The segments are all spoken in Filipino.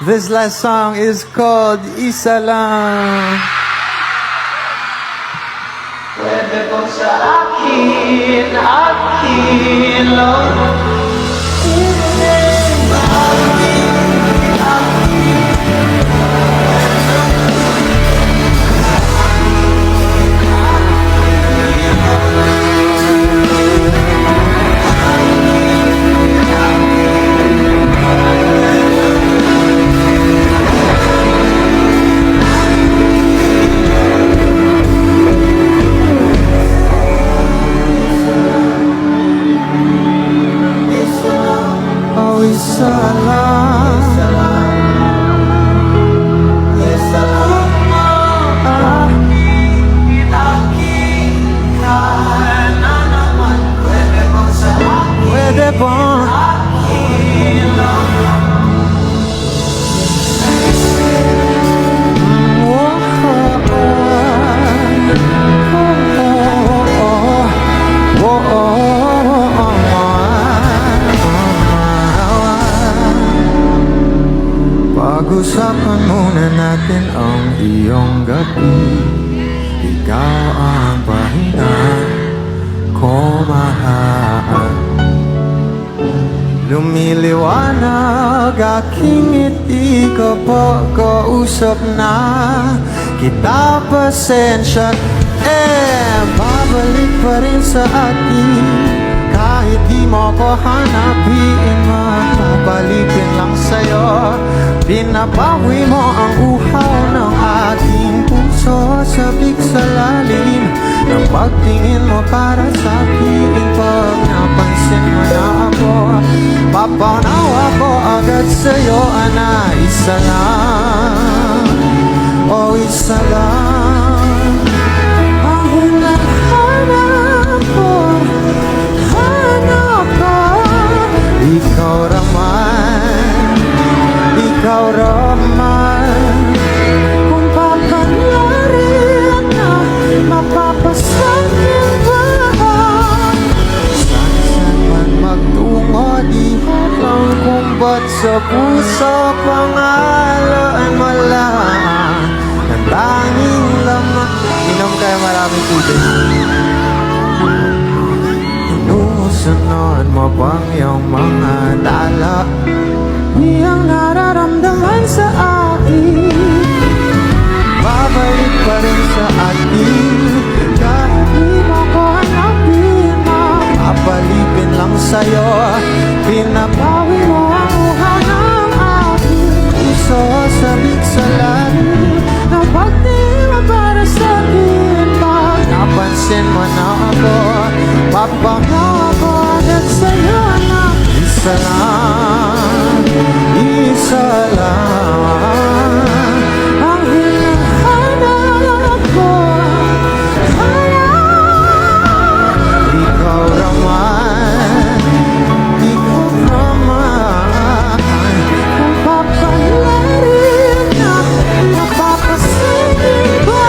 This last song is called Isa Lang. Pwede ko sa akin, Lord. Oh, Isa Lang. Isa lang mo, akin ka na naman. Pwede ko sa akin, Pwede bang pag-usapan muna natin ang iyong gabi. Ikaw ang pahinga ko, mahal. Lumiliwanag aking ngiti kapag kausap na kita, pasensya. Babalik pa rin sa atin. Kahit di mo ko hanapin, mapapalipin lang sa'yo. Pinapawi mo ang uhaw ng aking puso, sabik sa lalim ng pagtingin mo para sa akin. Pag napansin mo na ako, papanawa ko agad sa'yo, ana. Isa lang, oh isa lang ang hinahanap ko. Hanap ko, ikaw raman, ikaw raman. Kung papalarin na mapapasakit ba, saan man magtungo, di habang kumbat sa puso. Pangalan mo lang ang tanging laman. Inom kayo maraming tubig. Inuusunod mo bang iyong mga tala? Iyang nararamdaman sa akin, babalik pa rin sa atin. Kahit di mo ko hanapin, mapapalipin lang sa'yo. Pinapawi mo ang uhaw ng aking puso, sabik sa lalim ng pagtingin mo para sa akin. Pag napansin mo na ako, papanawa ko agad sa'yo na isa lang, isa lang ang hinahanap ko. Ikaw raman, ikaw raman. Kung papalarin na mapapasingin ba,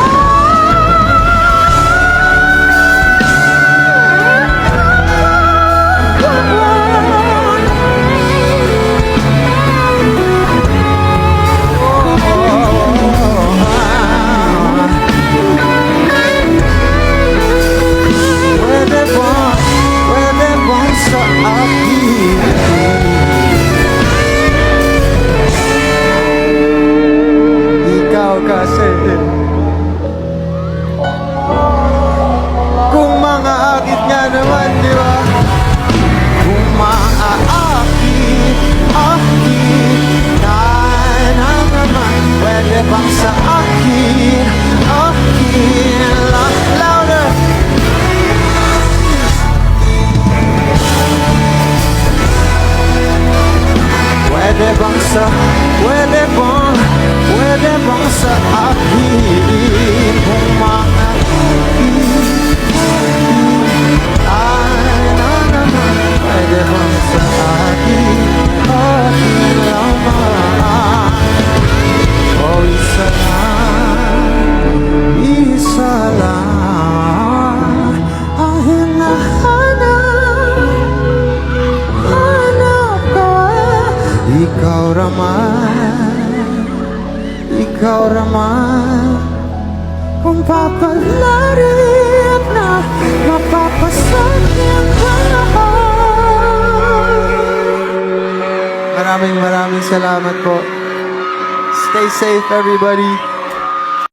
pwede bang sa akin? Ikaw kasi kung mga akit nga naman, di ba? Kung mga akit na naman, pwede bang sa akin? Louder. Pwede bang sa akin? Kung mga ay na naman, pwede bang sa akin? Akin lamang, oh isa lang, isa lang ang hinahanap ko. Ikaw raman, ikaw raman. Kung papalari at na mapapasakit ka lahat. Maraming salamat po. Stay safe everybody.